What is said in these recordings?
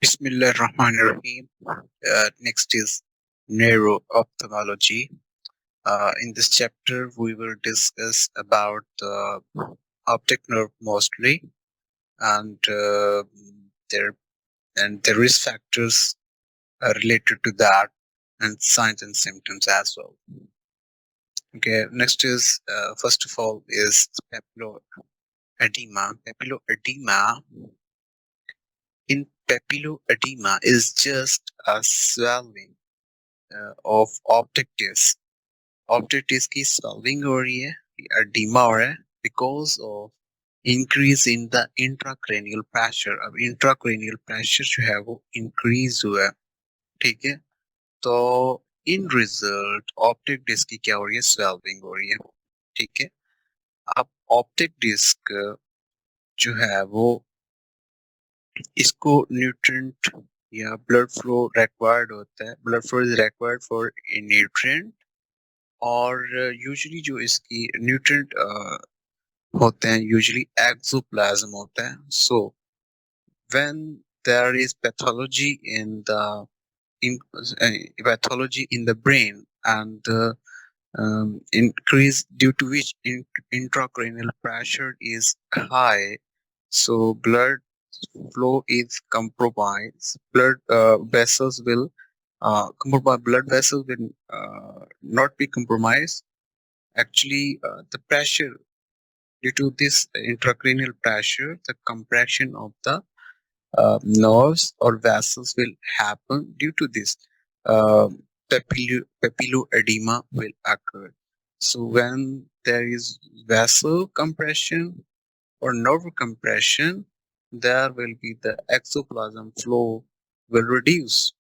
Bismillahirrahmanirrahim. Next is neuro-ophthalmology. In this chapter, we will discuss about the optic nerve mostly, and their and the risk factors related to that, and signs and symptoms as well. Okay. Next is first of all is papilloedema. Papilloedema papilloedema is just a swelling of optic disc. Optic disc की swelling हो रही है, oedema हो रहा है because of increase in the intracranial pressure. अब intracranial pressure जो है वो इंक्रीज हुआ है, ठीक है। तो इन रिजल्ट ऑप्टिक डिस्क की क्या हो रही है, स्वेलिंग हो रही है, ठीक है। अब ऑप्टिक डिस्क जो है वो इसको न्यूट्रिएंट या ब्लड फ्लो रिक्वायर्ड होता है, blood flow is required for nutrient. और यूजुअली जो इसकी न्यूट्रिएंट होते हैं यूजुअली एक्सोप्लाज्म होता है। So when there is in pathology in the brain and increase due to which intracranial pressure is high, so blood flow is compromised, blood vessels will not be compromised. Actually, the pressure due to this intracranial pressure, the compression of the nerves or vessels will happen. Due to this, papilloedema will occur. So when there is vessel compression or nerve compression, there will be the exoplasm flow will reduce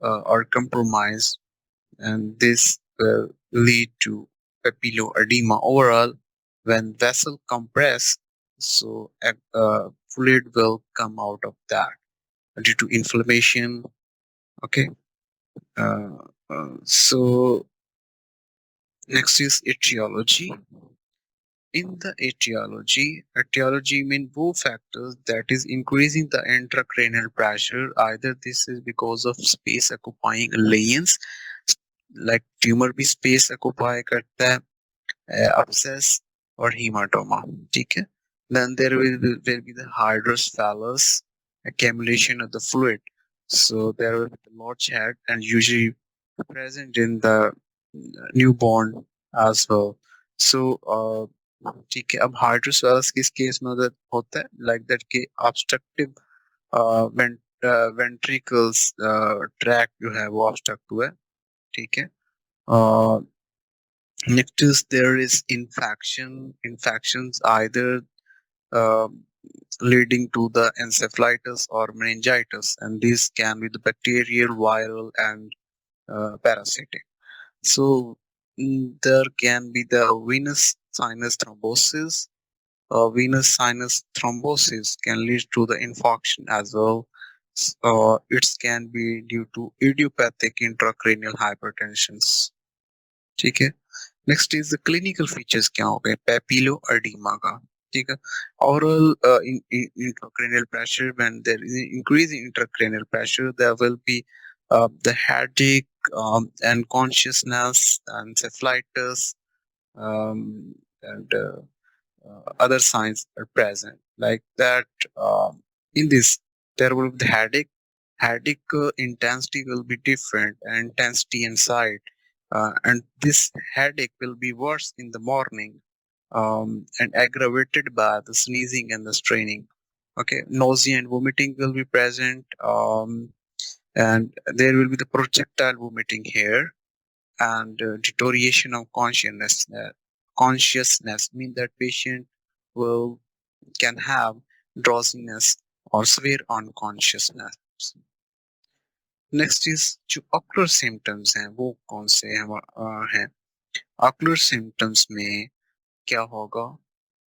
or compromise, and this will lead to papilloedema. Overall, when vessel compress, so fluid will come out of that due to inflammation. Okay. Uh, so next is etiology. In the etiology mean both factors that is increasing the intracranial pressure. Either this is because of space occupying lesions, like tumor भी space occupy करता है, abscess or hematoma, ठीक है। Then there will be the hydrocephalus, accumulation of the fluid. So there will be the large head and usually present in the newborn as well. So ठीक है। अब hydrocephalus किस case में होता है, like that के ऑब्स्ट्रक्टिव वेंट्रिकल्स ट्रैक जो है वो ऑब्स्ट्रक्ट हुआ है, ठीक है। Next is there is infections either uh, leading to the encephalitis or meningitis, and these can be the bacterial, viral, and parasitic. So there can be the venous sinus thrombosis. Venous sinus thrombosis can lead to the infarction as well. It can be due to idiopathic intracranial hypertension, ठीक है। Next is the clinical features क्या हो गए पेपिलो oedema का, ठीक है। Overall intracranial pressure, when there is increase in intracranial pressure, there will be the headache, and consciousness, encephalitis, um, and other signs are present like that. In this, there will be the headache intensity will be different, and intensity inside, and this headache will be worse in the morning, and aggravated by the sneezing and the straining. Okay, nausea and vomiting will be present, and there will be the projectile vomiting here, and deterioration of consciousness. Consciousness means that patient will can have drowsiness or severe unconsciousness. Next is जो ocular symptoms हैं वो कौन से हैं। Ocular symptoms में क्या होगा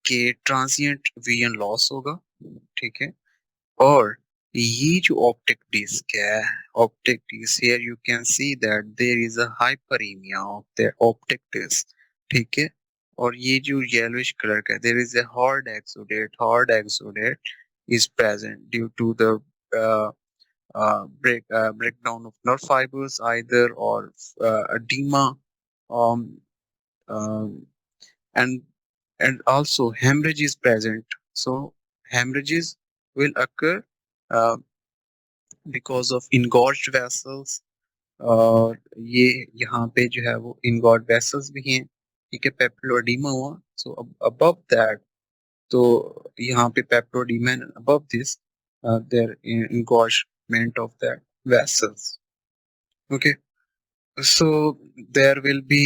कि ट्रांजिएंट विजन लॉस होगा, ठीक है। और ये जो ऑप्टिक डिस्क है, optic disc, here you can see that there is a hyperaemia of the optic disc, ठीक है। और ये जो येलोइश कलर का, there is a hard exudate is present due to the breakdown of nerve fibers either, or edema, um, um, and also hemorrhage is present. So hemorrhages will occur uh, because of engorged vessels, और ये यहाँ पे जो है वो engorged vessels भी हैं, ठीक है, पेप्टिलोएडिमा हुआ, so above that, तो यहाँ पे पेप्टिलोएडिमा and above this there engorgement of that vessels. Okay, so there will be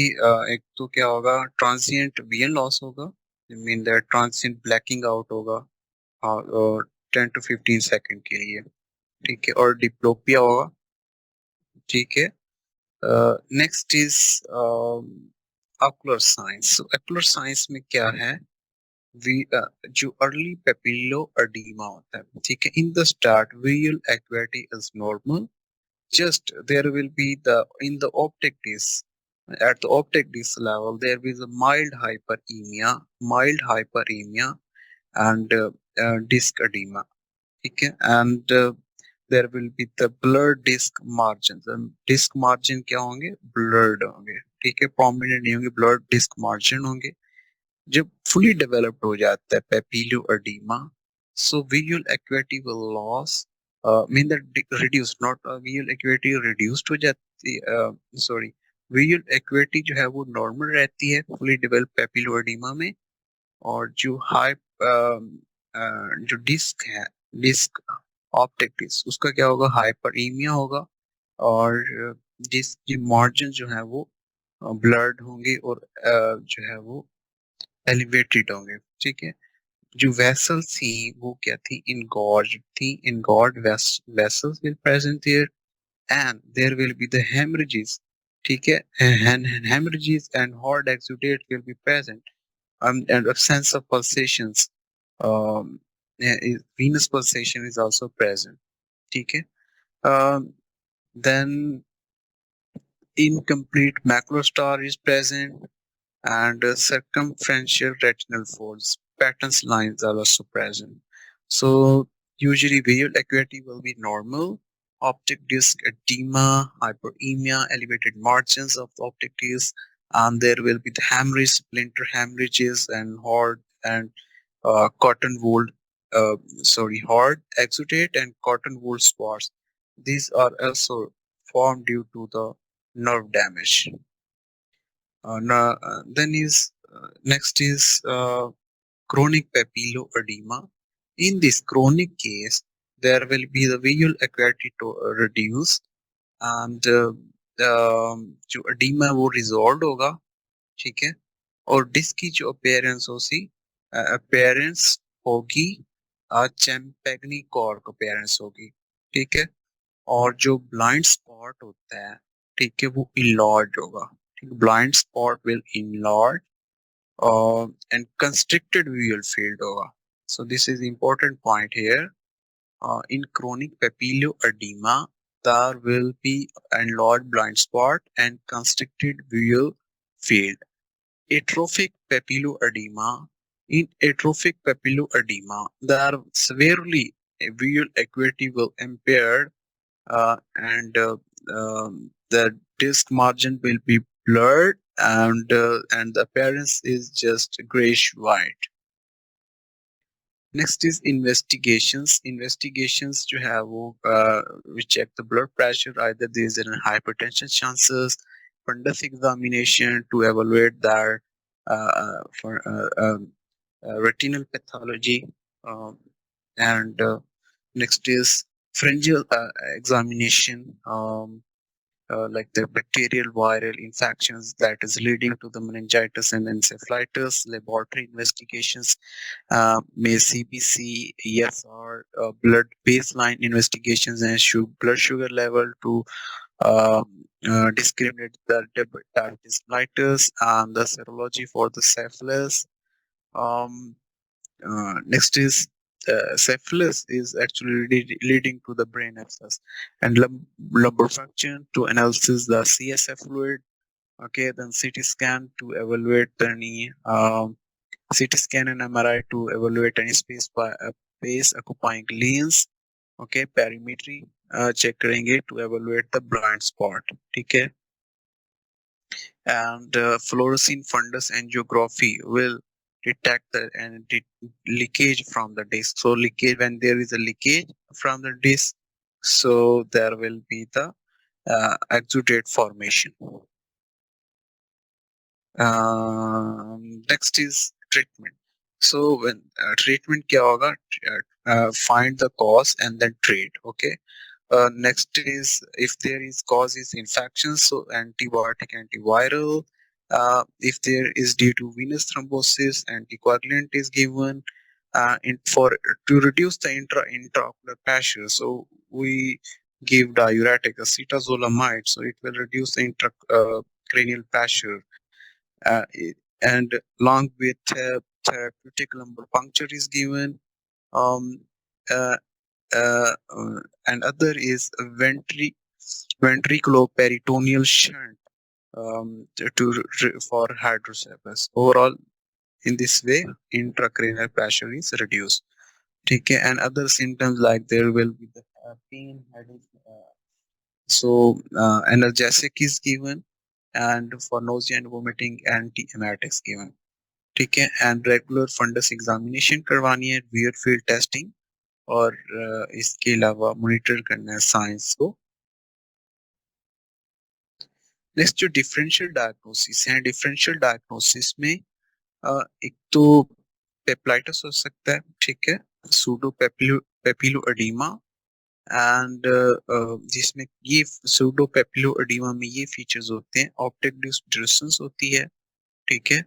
एक तो क्या होगा, transient vision loss होगा, I mean that transient blacking out होगा, और 10 to 15 सेकंड के लिए, ठीक है, और डिप्लोपिया होगा, ठीक है. Next is ocular science. So ocular science में क्या है, वी जो अर्ली पेपिलो एडिमा होता है, ठीक है, in the start visual activity is normal, just there will be the in the optic disc, at the optic disc level there is a mild hyperemia and disc edema, ठीक है, and there will be the blurred disc margins, and disc margin क्या होंगे, blurred होंगे, ठीक है, prominent नहीं होंगे, blurred disc margin होंगे. जब fully developed हो जाता है papillo edema, so visual acuity will loss, mean that reduce, not visual acuity reduced हो जाती, sorry, visual acuity जो है वो normal रहती है fully developed papillo edema में, और जो हाई जो डिस्क है, डिस्क ऑप्टिक डिस्क, उसका क्या होगा, हाइपरईमिया होगा, और डिस्क की मार्जिन जो है वो ब्लर्ड होंगे, और जो है वो एलिवेटेड होंगे, ठीक है. जो वेसल्स थी वो क्या थी, engorged थी, engorged vessels will present there, and there will be the hemorrhages, ठीक है, and hemorrhages and hard exudate will be present, and absence of pulsations, venous pulsation is also present, ठीक है. Then incomplete macular star is present, and circumferential retinal folds, patterns lines are also present. So usually visual acuity will be normal, optic disc edema, hyperemia, elevated margins of the optic disc, and there will be the hemorrhage, splinter hemorrhages, and hard and cotton wool, hard exudate and cotton wool spots. These are also formed due to the nerve damage. Then is next is chronic papilloedema. In this chronic case, there will be the visual acuity to reduce, and जो edema वो resolved होगा, ठीक है, और disc की जो appearance होगी, चैम्पेगनी cork appearance होगी, ठीक है, और जो ब्लाइंड स्पॉट होता है, ठीक है, वो इनलॉर्ज होगा, ठीक, blind spot will enlarge and constricted visual field होगा. So this is important point here. In chronic papilloedema, there will be enlarged blind spot and constricted visual field. Atrophic papilloedema. In atrophic papilloedema, there are severely visual acuity will impaired, and the disc margin will be blurred, and the appearance is just grayish white. Next is investigations. Investigations जो है वो we check the blood pressure, either there is an hypertension chances, fundus examination to evaluate their for retinal pathology, um, and next is pharyngeal examination, like the bacterial viral infections that is leading to the meningitis and encephalitis. Laboratory investigations, may CBC, ESR, blood baseline investigations, and blood sugar level to uh, discriminate the diabetes mellitus, and the serology for the syphilis. Um, Next is syphilis is actually leading to the brain abscess, and lumbar function to analysis the CSF fluid. Okay, then CT scan to evaluate any CT scan and MRI to evaluate any space occupying lesions. Okay, perimetry, check करेंगे to evaluate the blind spot, ठीक है। And fluorescein fundus angiography will detect the leakage from the disc. So leakage, when there is a leakage from the disc, so there will be the exudate formation. Next is treatment. So when treatment क्या होगा, find the cause and then treat, okay. Next is if there is cause is infection, so antibiotic, antiviral. If there is due to venous thrombosis, anticoagulant is given. For to reduce the intraocular pressure, so we give diuretic acetazolamide, so it will reduce the intracranial pressure. Uh, and along with therapeutic lumbar puncture is given. Um, uh, and other is ventriculoperitoneal shunt for hydrocephalus. Overall, in this way, intracranial pressure is reduced. Okay, and other symptoms like there will be the pain, headache. Analgesic is given, and for nausea and vomiting, antiemetics given. ठीक है, and regular fundus examination करवानी है, wear field testing, और इसके अलावा monitor करना है science को। नेक्स्ट जो डिफरेंशियल डायग्नोसिस है, डिफरेंशियल डायग्नोसिस में एक तो पेप्लाइटिस हो सकता है, ठीक है, सूडो पेपिलो एडीमा, एंड जिसमें ये सूडो पेपिलो एडीमा में ये फीचर्स होते हैं, ऑप्टिक डिस्टर्बेंस होती है, ठीक है,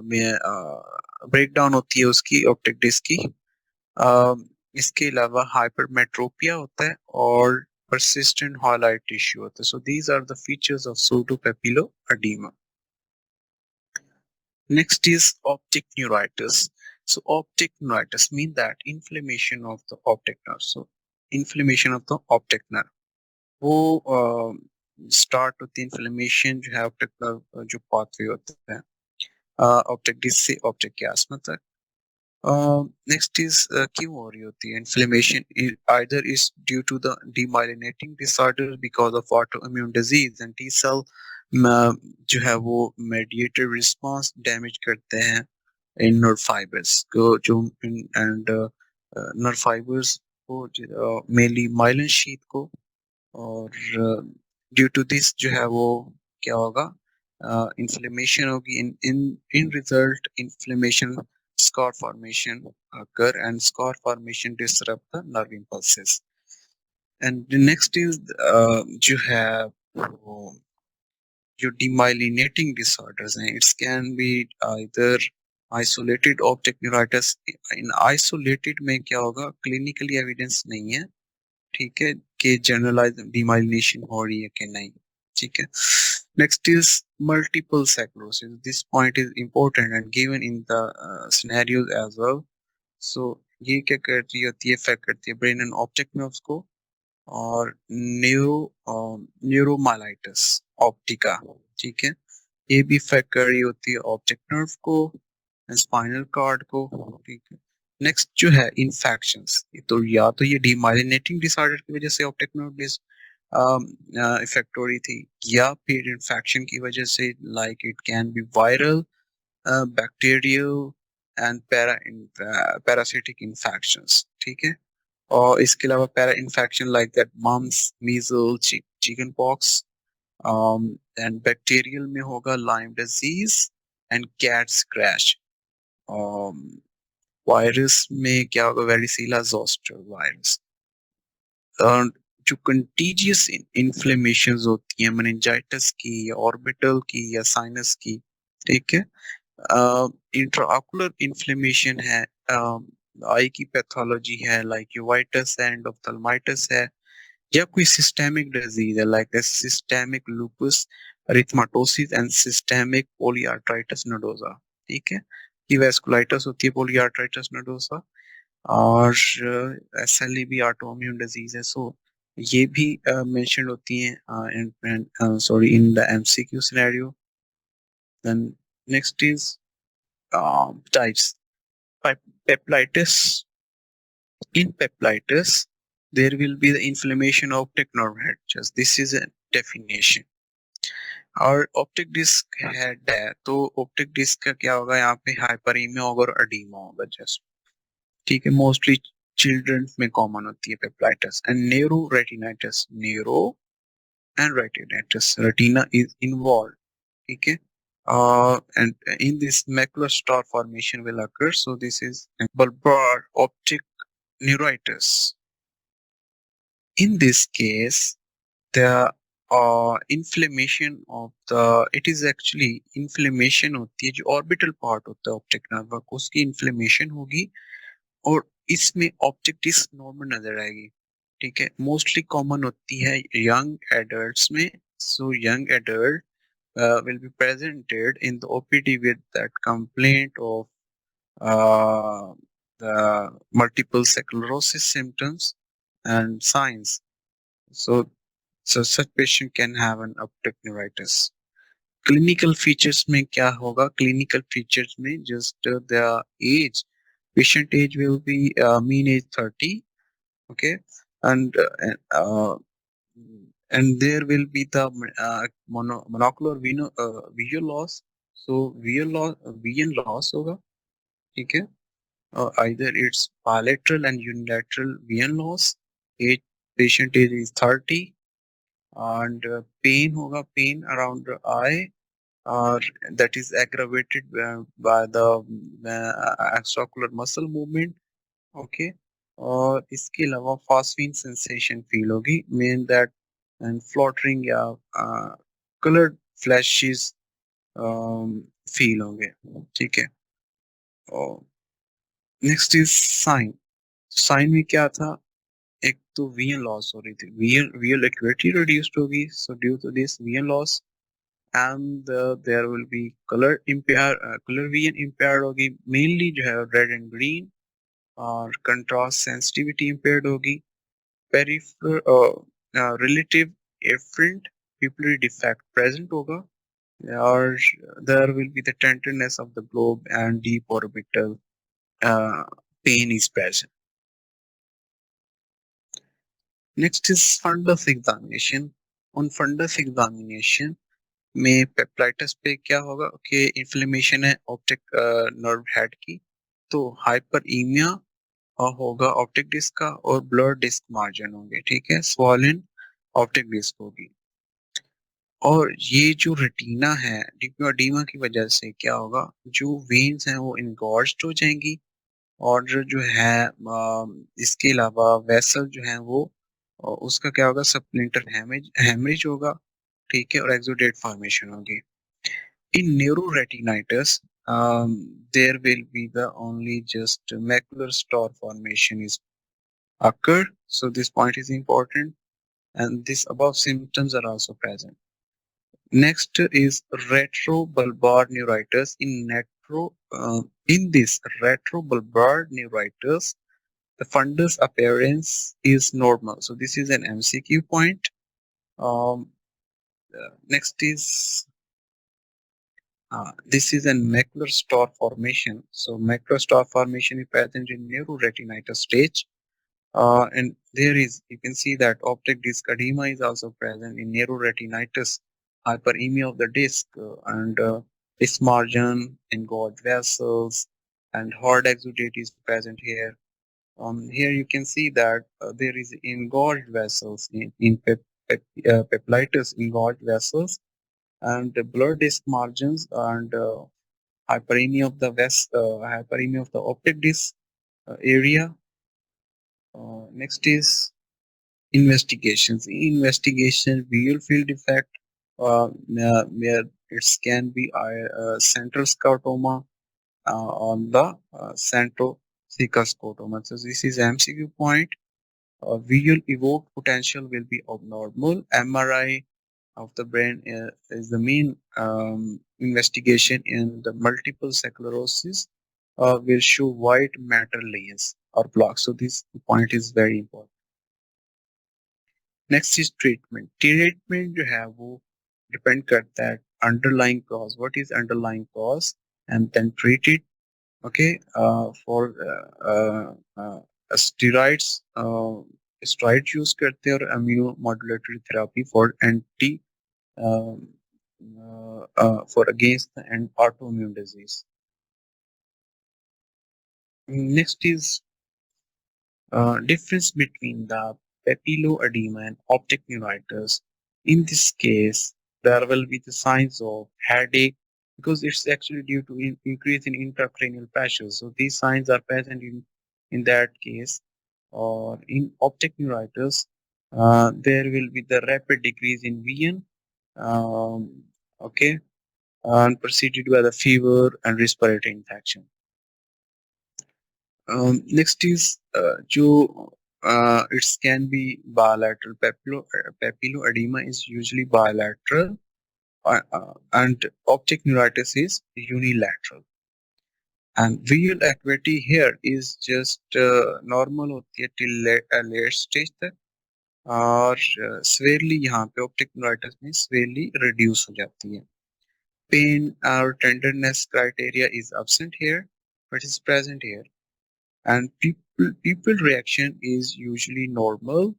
में ब्रेक डाउन होती है उसकी ऑप्टिक डिस्क की। इसके अलावा हाइपरमेट्रोपिया होता है और persistent highlight tissue होता है. So these are the features of pseudopapiloedema. Next is optic neuritis. So optic neuritis mean that inflammation of the optic nerve. So inflammation of the optic nerve. वो start with inflammation जो है optic nerve जो pathway होता है optic disc से optic chiasma तक. Next is क्यों हो रही होती है inflammation? Either is due to the demyelinating disorder because of autoimmune disease and T cell जो है वो mediated response damage करते हैं in nerve fibers को, जो and nerve fibers को mainly myelin sheath को, और ड्यू टू दिस जो है वो क्या होगा, इन्फ्लेमेशन होगी, इन result inflammation, scar formation occur, and scar formation disrupt the nerve impulses. And the next is जो है वो जो demyelinating disorders हैं, it can be either isolated optic neuritis. in isolated में क्या होगा, clinically evidence नहीं है, ठीक है, कि जनरलाइज डिमाइलिनेशन हो रही है कि नहीं, ठीक है। Next is multiple sclerosis. This point is important and given in the scenarios as well. So ये क्या करती होती है, इफेक्ट करती है ब्रेन एंड ऑप्टिक नर्व्स को, और न्यूरोमाइलाइटिस ऑप्टिका, ठीक है, ये भी इफेक्ट कर रही होती है ऑप्टिक नर्व को, स्पाइनल कॉर्ड को, ठीक है। नेक्स्ट जो है इन्फेक्शंस, तो या तो ये डीमाइलिनेटिंग डिसऑर्डर की वजह से ऑप्टिक नर्व इफेक्ट हो रही थी, या फिर इन्फेक्शन की वजह से, like it can be viral, bacterial and parasitic infections, ठीक है। और इसके अलावा para infection like that mumps, measles, chicken pox, and bacterial में होगा Lyme disease and cat scratch, virus में क्या होगा, वेरिसिला जोस्टर वायरस। जो कंटीजियस इन्फ्लेमेशन होती है मेनिंजाइटिस की या ऑर्बिटल की या साइनस की, ठीक है, इंट्राऑकुलर इन्फ्लेमेशन है, आई की पैथोलॉजी है लाइक यूवाइटिस है, एंडोप्थेल्माइटिस है, या कोई सिस्टेमिक डिजीज है like systemic lupus erythematosus and systemic polyarteritis nodosa, ठीक है, की वेस्कुलाइटिस होती है पोलीआर्थराइटिस नोडोसा, और एसएलई भी ऑटोइम्यून डिजीज है। सो ये भी मेंशन होती हैं sorry in the MCQ scenario. Then next is types. Papillitis. In peplitis, there will be the inflammation of optic nerve head. Just this is a definition. और optic disk head है तो optic disc का क्या होगा, यहाँ पे hyperaemia होगा और अडीमा होगा जस्ट, ठीक है। मोस्टली चिल्ड्रन में कॉमन होती है papillitis and neuro retinitis, neuro and retinitis, retina is involve, ठीक है। And in this macular star formation will occur, so this is bulbar optic neuritis. In this case, the inflammation of the, it is actually inflammation होती है जो orbital part होता है optic nerve का, उसकी inflammation होगी और इसमें ऑप्टिक डिस्क नॉर्मल नजर आएगी, ठीक है। मोस्टली कॉमन होती है यंग एडल्ट्स में, so young adult will be presented in the OPD with that complaint of uh, the multiple sclerosis symptoms and signs. So, so such patient can have an optic neuritis. Clinical features में क्या होगा? Clinical features में just the age, patient age will be mean age 30, okay, and and there will be the monocular visual loss. So vision loss होगा, ठीक है। Either it's bilateral and unilateral vision loss. Age, patient age is 30, and pain होगा, pain around the eye, or that is aggravated by the extraocular muscle movement, okay। और इसके अलावा fasting sensation feel होगी, main that and फ्लोटरिंग या coloured flashes feel होंगे, ठीक है। और नेक्स्ट इज साइन। साइन में क्या था, एक तो विजन लॉस हो रही थी, विजुअल एक्यूरेटी रिड्यूस्ड होगी, so due to this vision loss and there will be colour impair, colour vision impaired होगी, मेनली जो है रेड एंड ग्रीन, और कंट्रास्ट सेंसिटिविटी इम्पेयर्ड होगी, relative afferent pupillary defect present होगा, और there will be the tenderness of the globe and deep orbital uh, pain is present. Next is fundus examination. On fundus examination में पेप्लाइटिस पे क्या होगा कि inflammation है optic nerve head की, तो हाइपरईमिया होगा ऑप्टिक डिस्क का और ब्लड डिस्क मार्जिन होंगे, ठीक है। स्वॉलन ऑप्टिक डिस्क होगी, और ये जो रेटिना है डिप्योडीमा की वजह से क्या होगा, जो वेन्स हैं वो इनगॉर्ज्ड हो जाएंगी, और जो है इसके अलावा वेसल जो है वो उसका क्या होगा, सप्लिंटर हेमरेज होगा, ठीक है, और एक्सोडेट फॉर्मेशन होगी। इन न्यूरोरेटिनाइटिस there will be the only just macular star formation is occur, so this point is important, and this above symptoms are also present. Next is retrobulbar neuritis. In this retrobulbar neuritis, the fundus appearance is normal. So this is an MCQ point. Next is this is a macular star formation. So macular star formation is present in neuroretinitis stage. And there is, you can see that optic disc edema is also present in neuroretinitis, hyperemia of the disc, and disc margin, engorged vessels, and hard exudate is present here. Here you can see that there is engorged vessels in peplitis, engorged vessels, and the blur disc margins, and hyperemia of the hyperemia of the optic disc area. Next is investigations. In investigation, visual field defect, where it can be central scotoma on the central cecus scotoma. So this is MCQ point. Visual evoked potential will be abnormal. MRI of the brain is the main investigation in the multiple sclerosis. Will show white matter layers or blocks. So this point is very important. Next is treatment. Treatment जो है वो depend करता है underlying cause, what is underlying cause, and then treat it, okay. For steroids steroid use करते हैं और immunomodulatory therapy for anti for against the and autoimmune disease. Next is difference between the papilloedema and optic neuritis. In this case, there will be the signs of headache because it's actually due to increase in intracranial pressure. So these signs are present in that case. Or in optic neuritis, there will be the rapid decrease in vision. Okay, and preceded by the fever and respiratory infection. Next is it can be bilateral. Papilloedema is usually bilateral, and optic neuritis is unilateral. And visual acuity here is just normal होती है till late stage तक, और severely यहाँ पे optic neuritis में severely reduce हो जाती है. Pain or tenderness criteria is absent here, but is present here. And people reaction is usually normal.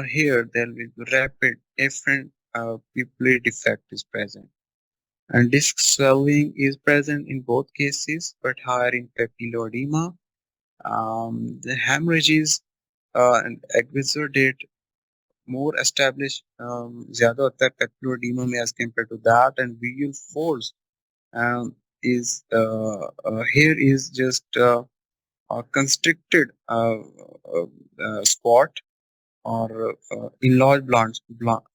Here there will be rapid efferent pupillary defect is present. And disc swelling is present in both cases, but higher in papilloedema. The hemorrhages and exudate more established, ज़्यादा होता है papilloedema में as compared to that, and visual folds is here is just a constricted spot or enlarged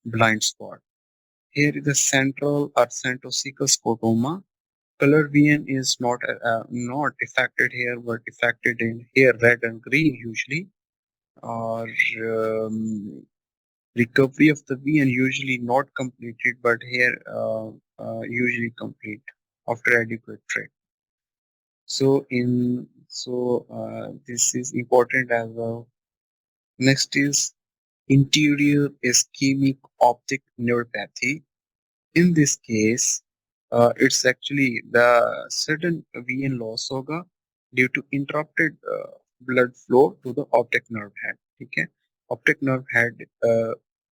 blind spot. Here is the central or centrocecal scotoma. Color vision is not affected here, but affected in here red and green usually. Or recovery of the vision usually not completed, but here usually complete after adequate treatment. This is important as well. Next is interior ischemic optic neuropathy. In this case, it's actually the sudden VN loss होगा due to interrupted blood flow to the optic nerve head. ठीक है? Optic nerve head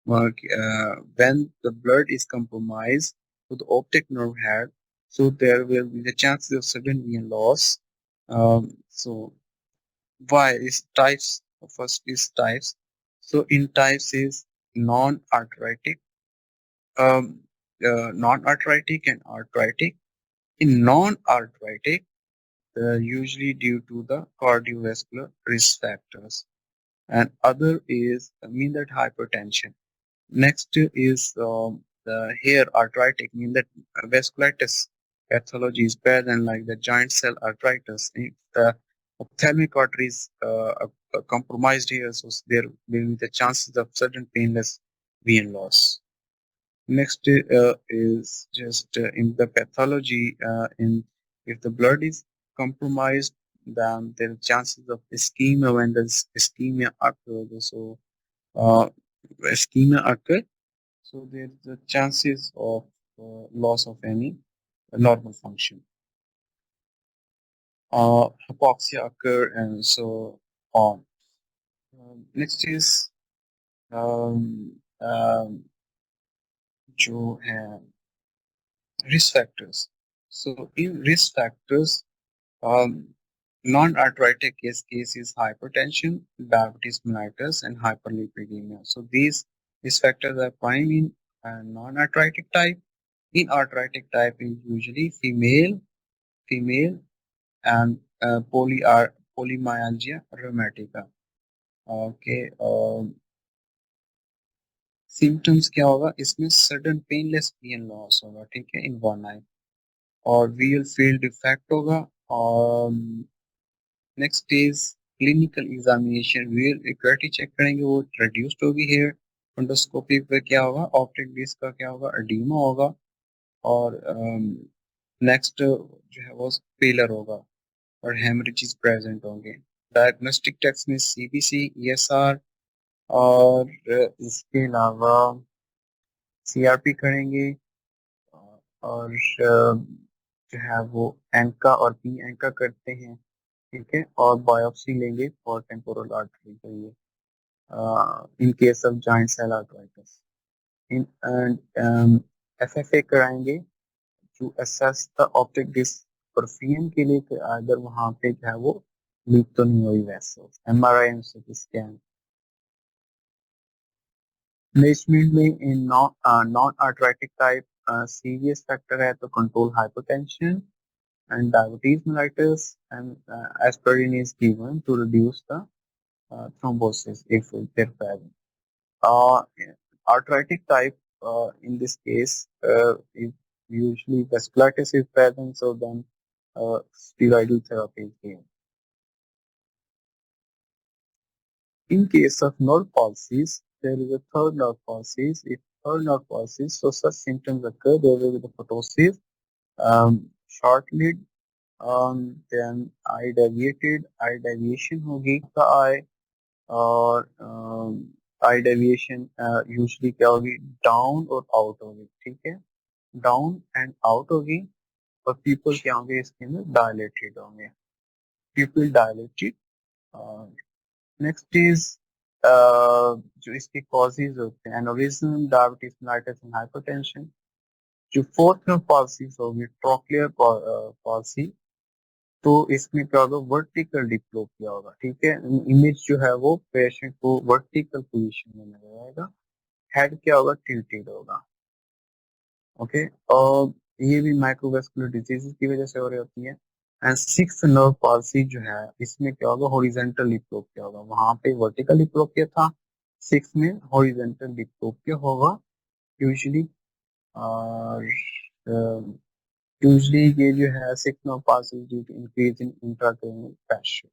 when the blood is compromised to the optic nerve head, so there will be the chances of sudden VN loss. So why is types? First is types. So in types is non-arthritic, um, non-arthritic and arthritic. In non-arthritic, usually due to the cardiovascular risk factors. And other is mean that hypertension. Next is the hair arthritic, mean that vasculitis pathology is present like the giant cell arthritis. If the ophthalmic artery is compromised here, so there will be the chances of sudden painless vein loss. Next is just in the pathology, in if the blood is compromised, then there are chances of ischemia when the ischemia occurs. So ischemia occurs, so there's the chances of loss of any normal function. Hypoxia occur and so on. Next is um, um, जो है risk factors. So in risk factors, non-arthritic case is hypertension, diabetes mellitus, and hyperlipidemia. So these risk factors are prime in non-arthritic type. In arthritic type is usually female, and polymyalgia rheumatica. Okay, symptoms क्या होगा इसमें sudden painless vision loss होगा, ठीक है, in one eye, और visual field defect होगा. और next is clinical examination, visual acuity check करेंगे, वो रिड्यूस्ड होगी. हेयर एंडोस्कोपी पे क्या होगा, ऑप्टिक डिस्क का क्या होगा, एडीमा होगा. और नेक्स्ट जो है वो फेलर होगा और हेमरेजेस प्रेजेंट होंगे. डायग्नोस्टिक टेस्ट में सीबीसी, ईएसआर और इसके अलावा सीआरपी करेंगे. और जो है वो एंका और पी एंका करते हैं, ठीक है, और बायोप्सी लेंगे फॉर टेम्पोरल आर्टरी के लिए. In case of giant cell arteritis in and FFA कराएंगे to assess the optic disc perfusion के लिए कि अगर वहाँ पे जो है वो लीक तो नहीं हुई vessels MRI and CT scan management में in non arteritic type serious factor है तो control hypertension and diabetes mellitus and aspirin is given to reduce the thrombosis if they're present. Uh, Arthritic type in this case is usually vasculitis is present, so then steroidal therapy is given. In case of nerve palsies, there is a third nerve palsies. If third nerve palsies, so such symptoms occur, there will be the ptosis, short-lived, then eye deviation होगी का eye और आई deviation usually क्या होगी down और out होगी ठीक है down and out होगी और पीपल क्या होंगे इसके अंदर डायलेटेड होंगे पीपल डायलेटेड नेक्स्ट इज जो इसके कॉजेज होते हैं aneurysm diabetes mellitus and hypertension जो फोर्थ में पॉलिसीज होगी ट्रोक्लियर पॉलिसी तो इसमें क्या होगा वर्टिकल डिप्लोपिया होगा ठीक है इमेज जो है वो पेशेंट को वर्टिकल पोजीशन में नजर आएगा हेड क्या होगा टिल्टेड होगा ओके और ये भी माइक्रोवेस्कुलर डिजीज की वजह से हो रही होती है एंड सिक्स्थ नर्व पॉलिसी जो है इसमें क्या होगा हॉरिजॉन्टल डिप्लोपिया होगा वहां पे वर्टिकल डिप्लोपिया था सिक्स में हॉरिजॉन्टल डिप्लोपिया होगा यूजुअली और यूजुअली ये जो है six nerve palsy due to increase in intracranial pressure